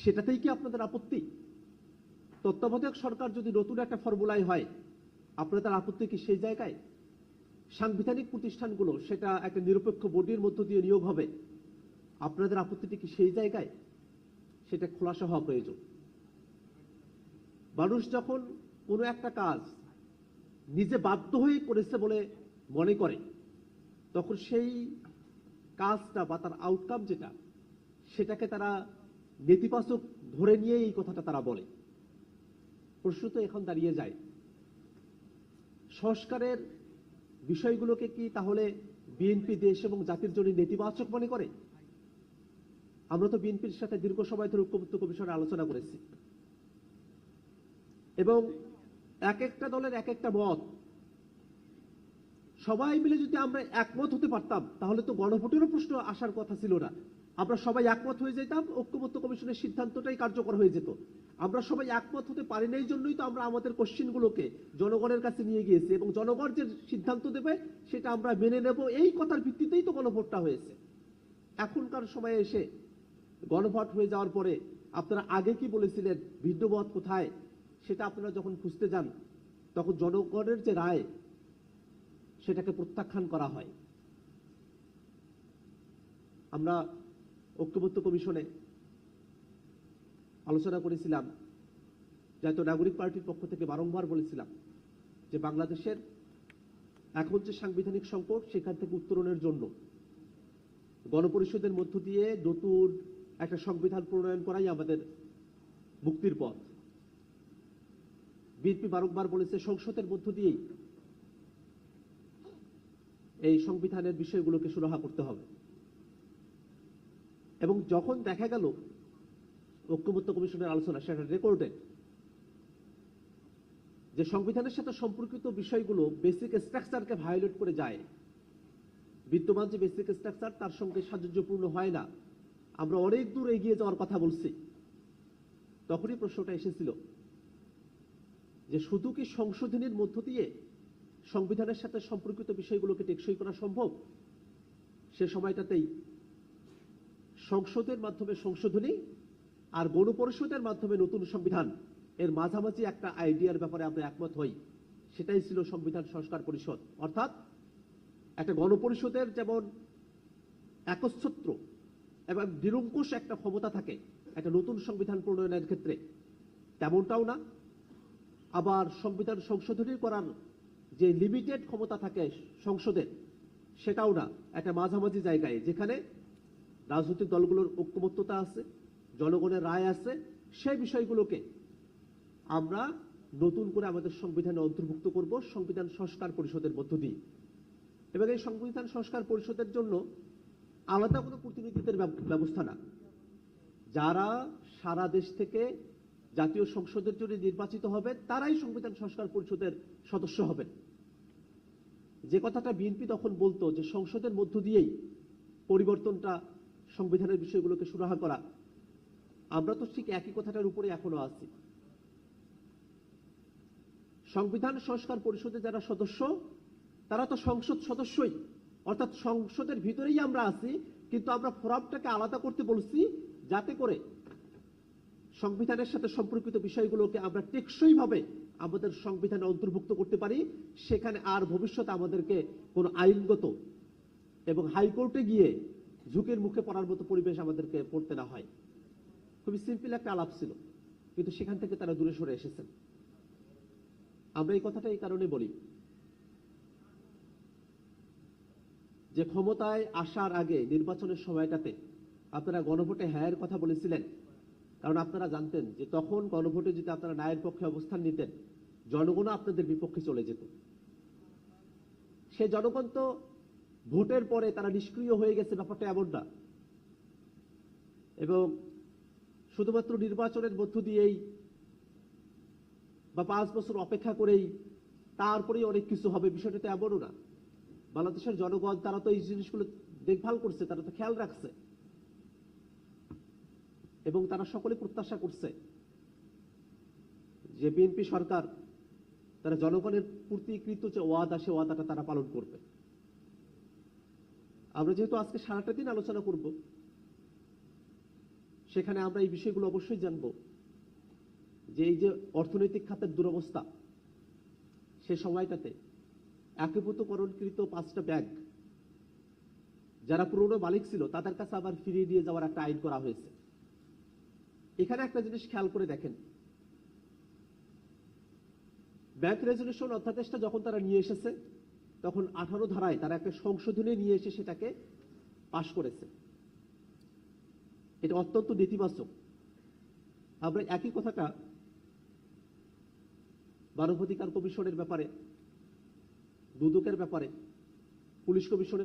সেটাতেই কি আপনাদের আপত্তি? তত্ত্বাবধায়ক সরকার যদি নতুন একটা ফর্মুলায় হয়, আপনাদের আপত্তি কি সেই জায়গায়? সাংবিধানিক প্রতিষ্ঠানগুলো সেটা একটা নিরপেক্ষ বডির মধ্য দিয়ে নিয়োগ হবে, আপনাদের আপত্তিটি কি সেই জায়গায়? সেটা খোলাসা হওয়া প্রয়োজন। মানুষ যখন কোনো একটা কাজ নিজে বাধ্য হয়ে করেছে বলে মনে করে, তখন সেই কাজটা বা তার আউটকাম যেটা, সেটাকে তারা নেতিবাচক ধরে নিয়ে এই কথাটা তারা বলে। প্রশ্ন তো এখন দাঁড়িয়ে যায়, সংস্কারের বিষয়গুলোকে কি তাহলে বিএনপি দেশ এবং জাতির জন্য নেতিবাচক মনে করে? আমরা তো বিএনপির সাথে দীর্ঘ সময় ধরে ঐক্যমত্য কমিশনে আলোচনা করেছি, এবং এক একটা দলের এক একটা মত, সবাই মিলে যদি আমরা একমত হতে পারতাম তাহলে তো গণভোটেরও প্রশ্ন আসার কথা ছিল না। আমরা সবাই একমত হয়ে যেতাম, ঐক্যমত্য কমিশনের সিদ্ধান্তটাই কার্যকর হয়ে যেত। আমরা সবাই একমত হতে পারি না, এই জন্যই তো আমরা আমাদের কোশ্চেনগুলোকে জনগণের কাছে নিয়ে গিয়েছি, এবং জনগণ যে সিদ্ধান্ত দেবে সেটা আমরা মেনে নেব, এই কথার ভিত্তিতেই তো গণভোটটা হয়েছে। এখনকার সময়ে এসে গণভোট হয়ে যাওয়ার পরে আপনারা আগে কি বলেছিলেন, ভিন্ন মত কোথায়, সেটা আপনারা যখন খুঁজতে যান তখন জনগণের যে রায় সেটাকে প্রত্যাখ্যান করা হয়। আমরা ঐক্যমত্য কমিশনে আলোচনা করেছিলাম, জাতীয় নাগরিক পার্টির পক্ষ থেকে বারংবার বলেছিলাম যে বাংলাদেশের এখন যে সাংবিধানিক সংকট, সেখান থেকে উত্তরণের জন্য গণপরিষদের মধ্য দিয়ে নতুন একটা সংবিধান প্রণয়ন করাই আমাদের মুক্তির পথ। বিএনপি বারংবার বলেছে সংসদের মধ্য দিয়েই এই সংবিধানের বিষয়গুলোকে সুরাহা করতে হবে। এবং যখন দেখা গেল ঐক্যমত্য কমিশনের আলোচনা, সেটা রেকর্ডেড, যে সংবিধানের সাথে সম্পর্কিত বিষয়গুলো বেসিক স্ট্রাকচারকে ভায়োলেট করে যায়, বিদ্যমান যে বেসিক স্ট্রাকচার তার সঙ্গে সাযুজ্যপূর্ণ হয় না, আমরা অনেক দূর এগিয়ে যাওয়ার কথা বলছি, তখনই প্রশ্নটা এসেছিল যে শুধু কি সংশোধনীর মধ্য দিয়ে সংবিধানের সাথে সম্পর্কিত বিষয়গুলোকে টেকসই করা সম্ভব? সে সময়টাতেই সংসদের মাধ্যমে সংশোধনী আর গণপরিষদের মাধ্যমে নতুন সংবিধান, এর মাঝামাঝি একটা আইডিয়ার ব্যাপারে আমরা একমত হই, সেটাই ছিল সংবিধান সংস্কার পরিষদ। অর্থাৎ একটা গণপরিষদের যেমন একচ্ছত্র এবং নিরঙ্কুশ একটা ক্ষমতা থাকে একটা নতুন সংবিধান প্রণয়নের ক্ষেত্রে, তেমনটাও না, আবার সংবিধান সংশোধনী করার যে লিমিটেড ক্ষমতা থাকে সংসদের, সেটাও না, একটা মাঝামাঝি জায়গায় যেখানে রাজনৈতিক দলগুলোর ঐক্যমত্যতা আছে, জনগণের রায় আছে, সেই বিষয়গুলোকে আমরা নতুন করে আমাদের সংবিধানে অন্তর্ভুক্ত করব সংবিধান সংস্কার পরিষদের মধ্য দিয়ে। এবং এই সংবিধান সংস্কার পরিষদের জন্য আলাদা কোনো প্রতিনিধিত্বের ব্যবস্থা না, যারা সারা দেশ থেকে জাতীয় সংসদের জন্য নির্বাচিত হবে তারাই সংবিধান সংস্কার পরিষদের সদস্য হবেন। যে কথাটা বিএনপি তখন বলতো যে সংসদের মধ্য দিয়েই পরিবর্তনটা, সংবিধানের বিষয়গুলোকে সুরাহা করা, আমরা তো ঠিক একই কথাটার উপরে এখনো আছি। সংবিধান সংস্কার পরিষদে যারা সদস্য তারা তো সংসদ সদস্যই, অর্থাৎ সংসদের ভিতরেই আমরা আছি, কিন্তু আমরা ফোরামটাকে আলাদা করতে বলছি যাতে করে সংবিধানের সাথে সম্পর্কিত বিষয়গুলোকে আমরা টেকসই ভাবে আমাদের সংবিধানে অন্তর্ভুক্ত করতে পারি। সেখানে আর ভবিষ্যতে আমাদেরকে কোনো আইনগত এবং হাইকোর্টে গিয়ে ঝুঁকির মুখে পড়ার মতো পরিবেশ আমাদেরকে পড়তে না হয়। খুবই সিম্পল একটা আলাপ ছিল, কিন্তু সেখান থেকে তারা দূরে সরে এসেছেন। আমরা এই কথাটা এই কারণে বলি যে ক্ষমতায় আসার আগে নির্বাচনের সময়টাতে আপনারা গণভোটে হ্যাঁর কথা বলেছিলেন, কারণ আপনারা জানতেন যে তখন গণভোটে যদি আপনারা ন্যায়ের পক্ষে অবস্থান নিতেন, জনগণও আপনাদের বিপক্ষে চলে যেত। সে জনগণ তো ভোটের পরে তারা নিষ্ক্রিয় হয়ে গেছে, ব্যাপারটা এমন না। এবং শুধুমাত্র নির্বাচনের মধ্য দিয়েই বা 5 বছর অপেক্ষা করেই তারপরেই অনেক কিছু হবে, বিষয়টা তো এমনও না। বাংলাদেশের জনগণ তারা তো এই জিনিসগুলো দেখভাল করছে, তারা তো খেয়াল রাখছে, এবং তারা সকলে প্রত্যাশা করছে যে বিএনপি সরকার তারা জনগণের প্রতিকৃত যে ওয়াদা, সে ওয়াদাটা তারা পালন করবে। আমরা যেহেতু আজকে সারাটা দিন আলোচনা করব, সেখানে আমরা এই বিষয়গুলো অবশ্যই জানব যে এই যে অর্থনৈতিক খাতের দুরবস্থা, সে সময়টাতে একীভূতকরণকৃত 5টা ব্যাংক যারা পুরনো মালিক ছিল তাদের কাছে আবার ফিরিয়ে দিয়ে যাওয়ার একটা আইন করা হয়েছে। এখানে একটা জিনিস খেয়াল করে দেখেন, ব্যাংক রেজলিউশন অধ্যাদেশটা যখন তারা নিয়ে এসেছে তখন 18 ধারায় তারা একটা সংশোধনী নিয়ে এসে সেটাকে পাশ করেছে। এটা অত্যন্ত নেতিবাচক। আমরা একই কথাটা মানবাধিকার কমিশনের ব্যাপারে, দুদকের ব্যাপারে, পুলিশ কমিশনের